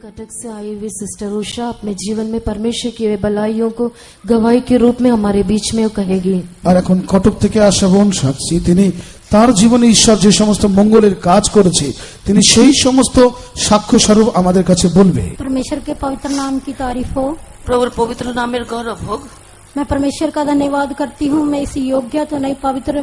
कटक से आई हुई सिस्टर उषा अपने जीवन में परमेश्वर की भलाइयों को गवाही के रूप में हमारे बीच में कहेगी। আর এখন কটক থেকে আসা বোন সাক্ষী, তিনি তার জীবনে ঈশ্বর যে সমস্ত মঙ্গলের কাজ করেছে তিনি সেই সমস্ত সাক্ষ্য স্বরূপ আমাদের কাছে বলবে। परमेश्वर के पवित्र नाम की तारीफ हो। प्रभुर पवित्र नामेर गौरव होग। मैं परमेश्वर का धन्यवाद करती हूँ। मैं इस योग्य तो नहीं, पवित्र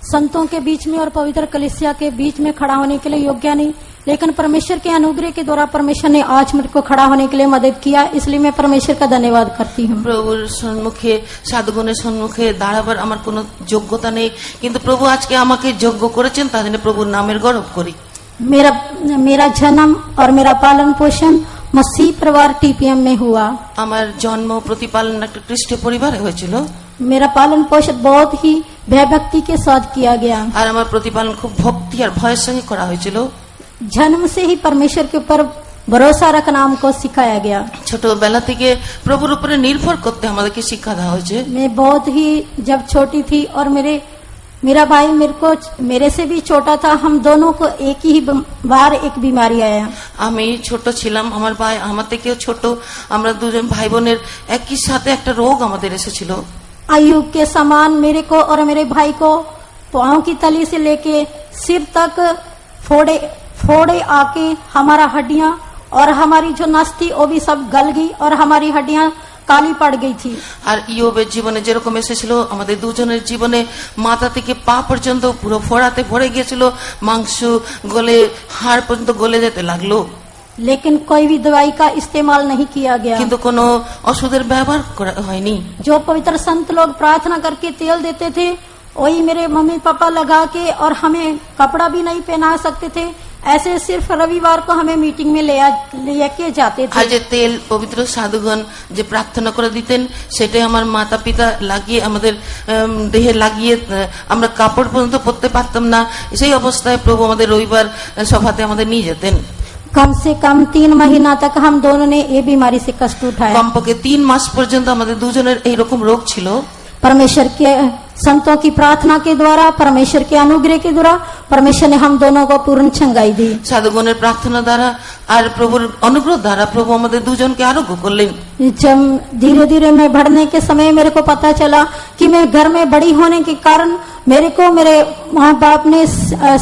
संतों के बीच में और पवित्र कलीसिया के बीच में खड़ा होने के लिए योग्य नहीं, लेकिन परमेश्वर के अनुग्रह के द्वारा परमेश्वर ने आज मेरे को खड़ा होने के लिए मदद किया, इसलिए मैं परमेश्वर का धन्यवाद करती हूँ। प्रभुर सम्मुखे साधुगुणेर सम्मुखे दाঁড়াবার আমার কোনো যোগ্যতা নেই, কিন্তু প্রভু আজকে আমাকে যোগ্য করেছেন, তার জন্য প্রভুর নামের গৌরব করি। मेरा जन्म और मेरा पालन पोषण मसीह परिवार टीपीएम में हुआ। আমার জন্ম প্রতিপালন একটা খ্রিস্ট পরিবারে হয়েছিল। मेरा पालन पोषण बहुत ही भयभक्ति के साथ किया गया আর আমার প্রতিপালন খুব ভক্তি আর ভয়ের সঙ্গে করা হয়েছিল। जन्म से ही परमेश्वर के ऊपर भरोसा रखना हमको सिखाया गया। ছোটবেলা থেকে প্রভুর উপরে নির্ভর করতে আমাদেরকে শিক্ষা দেওয়া হয়েছে। मैं बहुत ही जब छोटी थी और मेरा भाई मेरे से भी छोटा था, हम दोनों को एक ही बार एक बीमारी आया। আমি ছোট ছিলাম, আমার ভাই আমার থেকেও ছোট, আমরা দুজন ভাই বোনের একই সাথে একটা রোগ আমাদের এসেছিল। आयुब के समान मेरे को और मेरे भाई को पांव की तली से लेके सिर तक फोड़े आके हमारा हड्डियां और हमारी जो नस थी वो भी सब गल गई और हमारी हड्डियां काली पड़ गई थी। আর ইয়োবের জীবনে যেরকম এসেছিল আমাদের দুজনের জীবনে মাথা থেকে পা পর্যন্ত পুরো ফোড়াতে ভরে গিয়েছিল, মাংস গলে হাড় পর্যন্ত গলে যেতে লাগলো। लेकिन कोई भी दवाई का इस्तेमाल नहीं किया गया, কিন্তু কোনো ওষুধের ব্যবহার করা হয়নি। जो पवित्र संत लोग प्रार्थना करके तेल देते थे वही मेरे मम्मी पापा लगा के, और हमें कपड़ा भी नहीं पहना सकते थे, ऐसे सिर्फ रविवार को हमें मीटिंग में लेके जाते थे। আর যে তেল পবিত্র সাধুগণ যে প্রার্থনা করে দিতেন সেটাই আমার মাতা পিতা লাগিয়ে আমাদের দেহে লাগিয়ে আমরা কাপড় পর্যন্ত পরতে পারতাম না, সেই অবস্থায় প্রভু আমাদের রবিবার সভাতে আমাদের নিয়ে যেতেন। कम से कम 3 महीना तक हम दोनों ने ये बीमारी से कष्ट उठाया। কমপক্ষে 3 মাস পর্যন্ত আমাদের দুজনের এইরকম রোগ ছিল। परमेश्वर के संतों की प्रार्थना के द्वारा, परमेश्वर के अनुग्रह के द्वारा परमेश्वर ने हम दोनों को पूर्ण चंगाई दी। সাধুগণের প্রার্থনা দ্বারা আর প্রভুর অনুগ্রহ দ্বারা প্রভু আমাদের দুজনকে আরোগ্য করলেন। जब धीरे धीरे मैं बढ़ने के समय मेरे को पता चला कि मैं घर में बड़ी होने के कारण मेरे को मेरे माँ बाप ने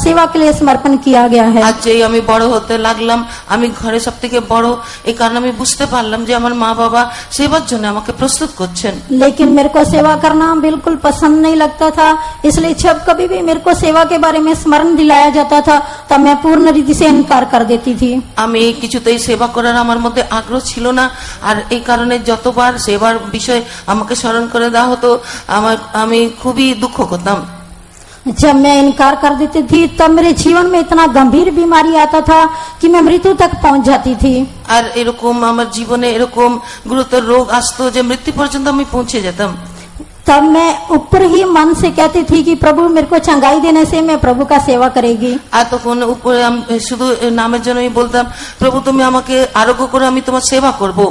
सेवा के लिए समर्पण किया गया है। আজ যেই আমি বড় হতে লাগলাম, আমি ঘরে সব থেকে বড়, এই কারণে আমি বুঝতে পারলাম যে আমার মা বাবা সেবার জন্য আমাকে প্রস্তুত করছেন। लेकिन मेरे को सेवा करना बिल्कुल पसंद नहीं लगता था, इसलिए जब कभी भी मेरे को सेवा के बारे में स्मरण दिलाया जाता था तब मैं पूर्ण रीति से इनकार कर देती थी। আমি কিছুতেই সেবা করার আমার মধ্যে আগ্রহ ছিল না, আর এই কারণে যতবার সেবার বিষয় আমাকে স্মরণ করে দেওয়া হতো আমি খুবই দুঃখ করতাম। जब मैं इनकार कर देती थी तब मेरे जीवन में इतना गंभीर बीमारी आता था कि मैं मृत्यु तक पहुंच जाती थी। আর এরকম আমার জীবনে এরকম গুরুতর রোগ আসতো যে মৃত্যু পর্যন্ত আমি পৌঁছে যেতাম। तब मैं ऊपर ही मन से कहती थी कि प्रभु मेरे को चंगाई देने से मैं प्रभु का सेवा करेगी। আর তখন উপরে শুধু নামের জন্য আমি বলতাম, প্রভু তুমি আমাকে আরোগ্য করে আমি তোমার সেবা করব।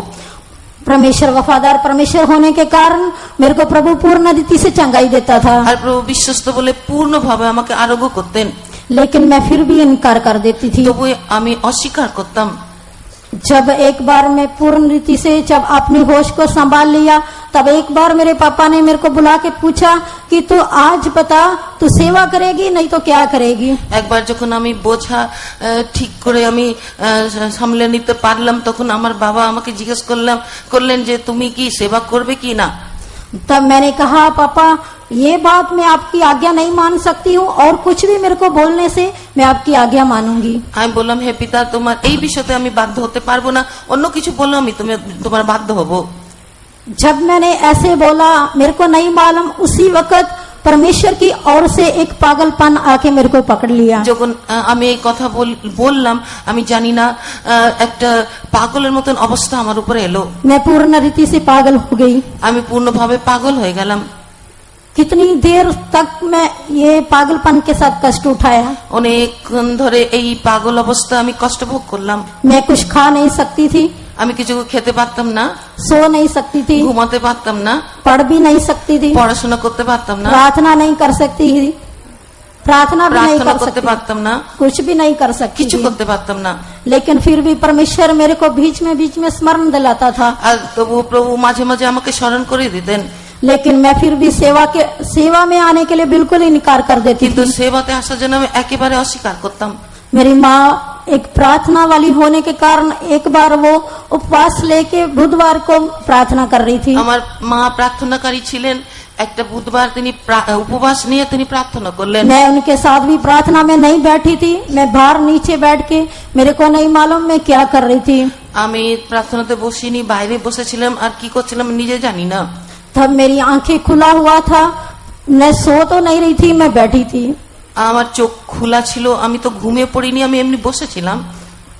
परमेश्वर वफादार परमेश्वर होने के कारण मेरे को प्रभु पूर्ण रीति से चंगाई देता था। আর প্রভু বিশ্বস্ত বলে পূর্ণভাবে আমাকে আরোগ্য করতেন, लेकिन मैं फिर भी इनकार कर देती थी। তবু আমি অস্বীকার করতাম। जब एक बार मैं पूर्ण रीति से जब अपनी होश को संभाल लिया तब एक बार मेरे पापा ने मेरे को बुला के पूछा कि तू आज बता तू सेवा करेगी नहीं तो क्या करेगी। একবার যখন আমি বোঝা ঠিক করে আমি সামলে নিতে পারলাম তখন আমার বাবা আমাকে জিজ্ঞেস করলেন যে তুমি কি সেবা করবে কি না। तब मैंने कहा पापा ये बात मैं आपकी आज्ञा नहीं मान सकती हूँ और कुछ भी मेरे को बोलने से मैं आपकी आज्ञा मानूंगी। আমি বললাম হে পিতা তোমার এই বিষয়তে আমি বাধ্য হতে পারবো না, অন্য কিছু বললে আমি তোমার বাধ্য হব। जब मैंने ऐसे बोला मेरे को नहीं मालूम, उसी वक्त परमेश्वर की ओर से एक पागलपन आके मेरे को पकड़ लिया। যখন আমি এই কথা বললাম আমি জানি না একটা পাগলের মতন অবস্থা আমার উপরে এলো। मैं पूर्ण रीति से पागल हो गई। আমি পূর্ণভাবে পাগল হয়ে গেলাম। कितनी देर तक मैं ये पागलपन के साथ कष्ट उठाया। অনেকক্ষণ ধরে এই পাগল অবস্থা আমি কষ্ট ভোগ করলাম। मैं कुछ खा नहीं सकती थी, আমি কিছু খেতে পারতাম না, सो नहीं सकती थी, ঘুমাতে পারতাম না, पढ़ भी नहीं सकती थी, পড়াশোনা করতে পারতাম না, प्रार्थना नहीं कर सकती थी, प्रार्थना भी नहीं প্রার্থনা कर করতে सकती, পারতাম না, कुछ भी नहीं कर सकती কিছু थी। করতে পারতাম না। लेकिन फिर भी परमेश्वर मेरे को बीच में स्मरण दिलाता था। আর তবু প্রভু মাঝে মাঝে আমাকে স্মরণ করে দিতেন, लेकिन मैं फिर भी सेवा में आने के लिए बिल्कुल इनकार कर देती কিন্তু थी। সেবাতে আসার জন্য আমি একেবারে অস্বীকার করতাম। मेरी माँ एक प्रार्थना वाली होने के कारण एक बार वो उपवास लेके बुधवार को प्रार्थना कर रही थी। আমার মা প্রার্থনাকারী ছিলেন, একটা বুধবার তিনি উপবাস নিয়ে তিনি প্রার্থনা করলেন। मैं उनके साथ भी प्रार्थना में नहीं बैठी थी, मैं बाहर नीचे बैठ के मेरे को नहीं मालूम मैं क्या कर रही थी। আমি প্রার্থনাতে বসিনি, বাইরে বসেছিলাম, আর কি করছিলাম নিজে জানি না। तब मेरी आंखें खुला हुआ था, मैं सो तो नहीं रही थी, मैं बैठी थी। আমার চোখ খোলা ছিল, আমি তো ঘুমিয়ে পড়িনি, আমি এমনি বসেছিলাম।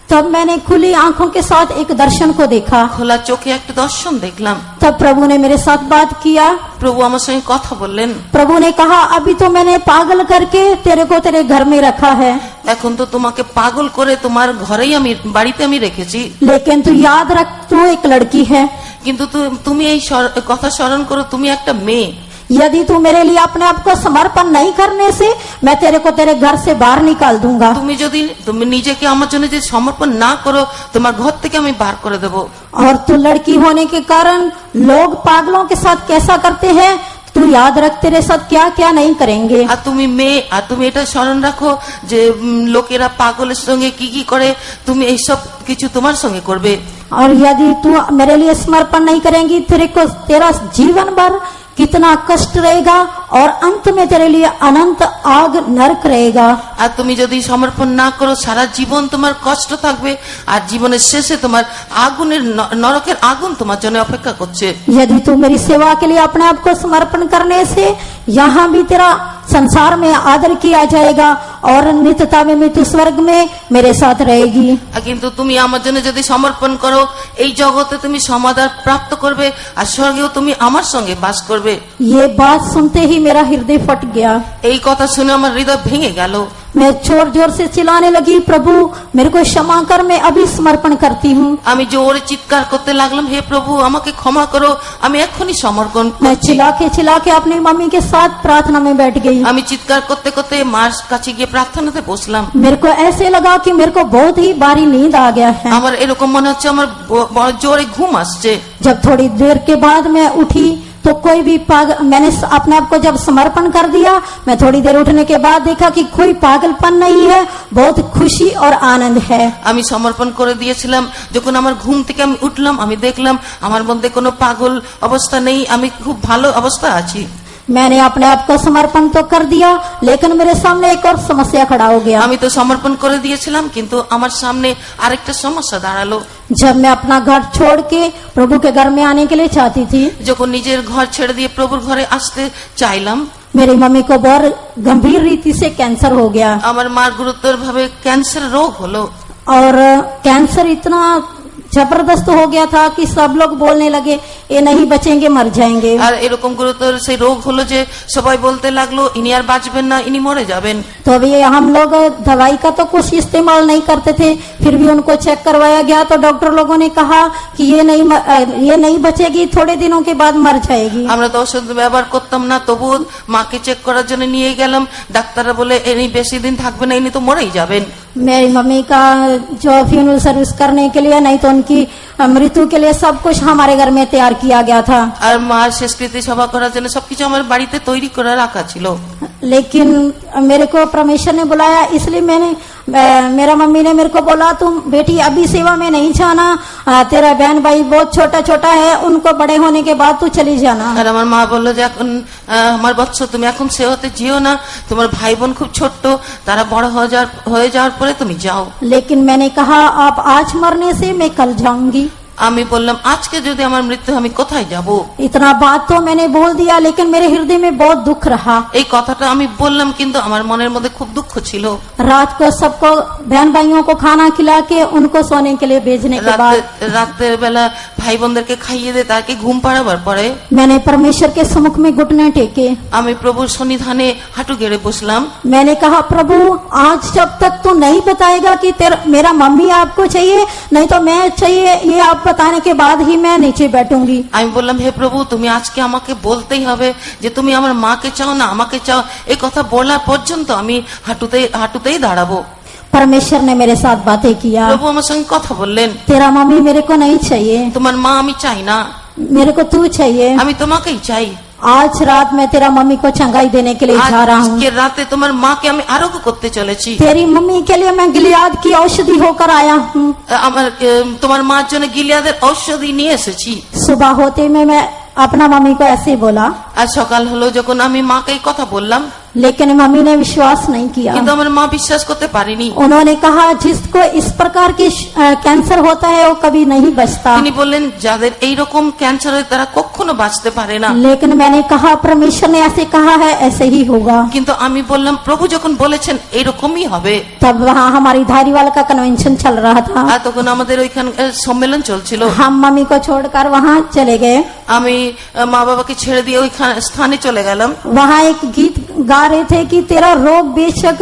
तब मैंने खुली आंखों के साथ एक दर्शन को देखा। খোলা চোখে একটা দর্শন দেখলাম। तब प्रभु ने मेरे साथ बात किया। প্রভু আমার সঙ্গে কথা বললেন। प्रभु ने कहा अभी तो मैंने पागल करके तेरे को तेरे घर में रखा है, এখন তো তোমাকে পাগল করে তোমার ঘরেই আমি বাড়িতে আমি রেখেছি, लेकिन तू याद रख तू एक लड़की है। কিন্তু তুমি এই কথা স্মরণ করো, তুমি একটা মেয়ে। यदि तू मेरे लिए अपने आप को समर्पण नहीं करने से मैं तेरे को तेरे घर से बाहर निकाल दूंगा। তুমি নিজেকে আমার জন্য যে সমর্পণ না করো, তোমার ঘর থেকে আমি বার করে দেব। और तू लड़की होने के कारण लोग पागलों के साथ कैसा करते हैं, तू याद रख तेरे साथ क्या क्या नहीं करेंगे। আর তুমি মেয়ে, আর তুমি এটা স্মরণ রাখো যে লোকেরা পাগলের সঙ্গে কি কি করে, তুমি এইসব কিছু তোমার সঙ্গে করবে। और यदि तू मेरे लिए समर्पण नहीं करेंगी तेरे को तेरा जीवन भर कितना कष्ट रहेगा और अंत में तेरे लिए अनंत आग नरक रहेगा। আর তুমি যদি সমর্পণ না করো সারা জীবন তোমার কষ্ট থাকবে, আর জীবনের শেষে তোমার আগুনের নরকের আগুন তোমার জন্য অপেক্ষা করছে। यदि तू मेरी सेवा के लिए अपने आप को समर्पण करने से यहाँ भी तेरा संसार में आदर किया जाएगा और नित्यता में तू स्वर्ग में मेरे साथ रहेगी। কিন্তু তুমি আমার জন্য যদি সমর্পণ করো এই জগতে তুমি সমাদর প্রাপ্ত করবে, আর স্বর্গেও তুমি আমার সঙ্গে বাস করবে। ये बात सुनते ही मेरा हृदय फट गया। এই কথা শুনে আমার হৃদয় ভেঙে গেল। मैं जोर जोर से चिल्लाने लगी, प्रभु मेरे को क्षमा कर, मैं अभी समर्पण करती हूँ। আমি জোরে চিৎকার করতে লাগলাম, হে প্রভু আমাকে ক্ষমা করো, আমি এখনই সমর্পণ मैं করছি। चिल्ला के अपनी मम्मी के साथ प्रार्थना में बैठ गई। আমি চিৎকার করতে করতে মার কাছে গিয়ে প্রার্থনাতে বসলাম। मेरे को ऐसे लगा कि मेरे को बहुत ही भारी नींद आ गया है। আমার এরকম মনে হচ্ছে আমার বড় জোরে ঘুম আসছে। जब थोड़ी देर के बाद मैं उठी तो कोई भी मैंने अपने आप को जब समर्पण कर दिया, मैं थोड़ी देर उठने के बाद देखा कि कोई पागलपन नहीं है, बहुत खुशी और आनंद है। আমি সমর্পণ করে দিয়েছিলাম। যখন আমার ঘুম থেকে আমি উঠলাম, আমি দেখলাম আমার মধ্যে কোনো পাগল অবস্থা নেই, আমি খুব ভালো অবস্থা আছি। मैंने अपने आप को समर्पण तो कर दिया, लेकिन मेरे सामने एक और समस्या खड़ा हो गया। আমি তো সমর্পণ করে দিয়েছিলাম, কিন্তু আমার সামনে আরেকটা সমস্যা দাঁড়ালো। जब मैं अपना घर छोड़ के प्रभु के घर में आने के लिए चाहती थी, যখন নিজের ঘর ছেড়ে দিয়ে প্রভুর ঘরে আসতে চাইলাম, मेरी मम्मी को बहुत गंभीर रीति से कैंसर हो गया। আমার মার গুরুতর ভাবে ক্যান্সার রোগ হলো। और कैंसर इतना जबरदस्त हो गया था कि सब लोग बोलने लगे ये नहीं बचेंगे, मर जाएंगे। আর এরকম গুরুতর সেই রোগ হলো যে সবাই বলতে লাগলো ইনি আর বাঁচবেন না, ইনি মরে যাবেন। तो अभी हम लोग दवाई का तो कुछ इस्तेमाल नहीं करते थे, फिर भी उनको चेक करवाया गया तो डॉक्टर लोगों ने कहा कि ये नहीं बचेगी, थोड़े दिनों के बाद मर जाएगी। আমরা তো ওষুধ ব্যবহার করতাম না, তবু মাকে চেক করার জন্য নিয়ে গেলাম। ডাক্তাররা বলে ইনি বেশি দিন থাকবে না, ইনি তো মরেই যাবেন। मेरी मम्मी का जो फ्यूनरल सर्विस करने के लिए नहीं तो उनकी मृत्यु के लिए सब कुछ हमारे घर में तैयार किया गया था। আর মার শেষকৃত্য সভা করার জন্য সবকিছু আমার বাড়িতে তৈরি করে রাখা ছিল। लेकिन मेरे को परमेश्वर ने बुलाया, इसलिए मेरा मम्मी ने मेरे को बोला तुम बेटी अभी सेवा में नहीं जाना, तेरा बहन भाई बहुत छोटा छोटा है, उनको बड़े होने के बाद तू चली जाना। আর আমার মা বললো যে এখন আমার বৎস তুমি এখন সেবাতে যেও না, তোমার ভাই বোন খুব ছোট্ট, তারা বড় হয়ে যাওয়ার পরে তুমি যাও। लेकिन मैंने कहा आप आज मरने से मैं कल जाऊंगी। আমি বললাম আজকে যদি আমার মৃত্যু আমি কোথায় যাব। इतना बात तो मैंने बोल दिया, लेकिन मेरे हृदय में बहुत दुख रहा। এই কথাটা আমি বললাম, কিন্তু আমার মনের মধ্যে খুব দুঃখ ছিল। रात को सबको बहन भाइयों को खाना खिला के उनको सोने के लिए भेजने के बाद রাতের বেলা ভাই বোনদেরকে খাইয়ে দিয়ে তাকে ঘুম পাড়াবার পরে मैंने परमेश्वर के सम्मुख में घुटने टेके। আমি প্রভুর সন্নিধানে হাঁটু গেড়ে বসলাম। मैंने कहा प्रभु आज जब तक तू नहीं बताएगा कि मेरा मम्मी आपको चाहिए नहीं तो मैं चाहिए, ये आप बताने के बाद ही मैं नीचे बैठूंगी। আমি বললাম হে প্রভু তুমি আজকে আমাকে বলতেই হবে যে তুমি আমার মাকে চাও না আমাকে চাও, এই কথা বলার পর্যন্ত আমি হাঁটুতেই দাঁড়াবো। परमेश्वर ने मेरे साथ बातें किया। প্রভু আমার সঙ্গে কথা বললেন, तेरा मम्मी मेरे को नहीं चाहिए, তোমার মা আমি চাই না, मेरे को तू चाहिए। আমি তোমাকেই চাই। आज रात मैं तेरा मम्मी को चंगाई देने के लिए जा रहा हूँ। আজকে রাতে তোমার মাকে আমি আরোগ্য করতে চলেছি। तेरी मम्मी के लिए मैं गिलियाद की औषधि होकर आया हूँ। আমার তোমার মার জন্য গিলিয়াদের ঔষধি নিয়ে এসেছি। सुबह होते में मैं अपना मम्मी को ऐसे ही बोला, আর সকাল হলো যখন আমি মাকে এই কথা বললাম, लेकिन मम्मी ने विश्वास नहीं किया। কিন্তু আমার মা বিশ্বাস করতে পারেনি। उन्होंने कहा जिसको इस प्रकार की कैंसर होता है वो कभी नहीं बचता। তিনি বললেন যাদের এই রকম ক্যান্সার হয় তারা কখনো বাঁচতে পারে না। लेकिन मैंने कहा परमेश्वर ने ऐसे कहा है, ऐसे ही होगा। কিন্তু আমি বললাম প্রভু যখন বলেছেন এইরকমই হবে। तब वहाँ हमारी धारीवाल का कन्वेंशन चल रहा था। আর তখন আমাদের ওইখানে সম্মেলন চলছিল। हम मम्मी को छोड़कर वहाँ चले गए। আমি মা বাবাকে ছেড়ে দিয়ে ওই স্থানে চলে গেলাম। वहाँ एक गीत गा रहे थे कि तेरा रोग बेशक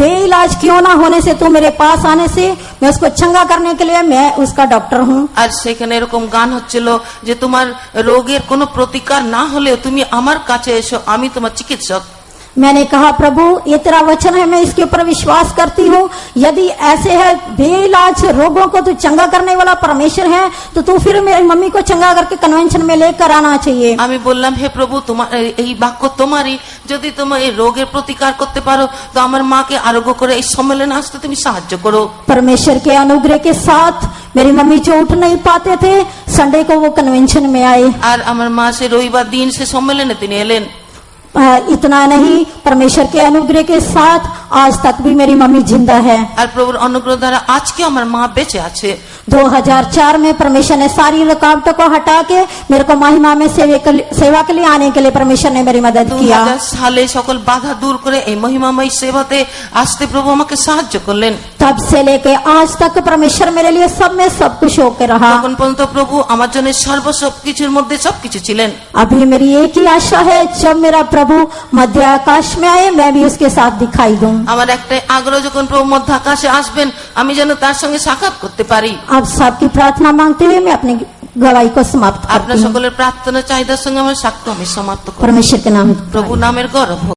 बेइलाज क्यों ना होने से तू मेरे पास आने से मैं उसको चंगा करने के लिए मैं उसका डॉक्टर हूँ। আর সেখানে এরকম গান হচ্ছিল যে তোমার রোগের কোনো প্রতিকার না হলেও তুমি আমার কাছে এসো, আমি তোমার চিকিৎসক। मैंने कहा प्रभु ये तेरा वचन है, मैं इसके ऊपर विश्वास करती हूँ। यदि ऐसे है बेइलाज रोगों को तू चंगा करने वाला परमेश्वर है तो तू फिर मेरी मम्मी को चंगा करके कन्वेंशन में लेकर आना चाहिए। আমি বললাম হে প্রভু তোমার এই বাক্য তোমারই, যদি তোমার এই রোগের প্রতিকার করতে পারো তো আমার মাকে আরোগ্য করে এই সম্মেলনে আসতে তুমি সাহায্য করো। परमेश्वर के अनुग्रह के साथ मेरी मम्मी जो उठ नहीं पाते थे संडे को वो कन्वेंशन में आए। আর আমার মা সে রবিবার দিন সে সম্মেলনে তিনি এলেন। इतना नहीं, परमेश्वर के अनुग्रह के साथ आज तक भी मेरी मम्मी जिंदा है। আর প্রভুর অনুগ্রহ দ্বারা আজকে আমার মা বেঁচে আছে। 2004 में परमेश्वर ने सारी रुकावटों को हटा के मेरे को महिमा में सेवा के लिए आने के लिए परमेश्वर ने मेरी मदद किया। 2000 সালে সকল বাধা দূর করে এই মহিমাময় সেবাতে আসতে প্রভু আমাকে সাহায্য করলেন। तब से लेके आज तक परमेश्वर मेरे लिए सब में सब कुछ होकर रहा। তখন পর্যন্ত প্রভু আমার জন্য সবকিছুর মধ্যে সবকিছু ছিলেন। अभी मेरी एक ही आशा है, जब मेरा प्रभु मध्य आकाश में आए मैं भी उसके साथ दिखाई दूं। আমার একটাই আগ্রহ যখন প্রভু মধ্য আকাশে আসবেন আমি যেন তার সঙ্গে সাক্ষাৎ করতে পারি। अब सबकी प्रार्थना मांगते हुए मैं अपनी गवाही को समाप्त আপনার करती हूँ। সকলের প্রার্থনা চাহিদার সঙ্গে আমার সাক্ষ্য আমি সমাপ্ত করব। परमेश्वर के नाम প্রভু নামের গৌরব হোক।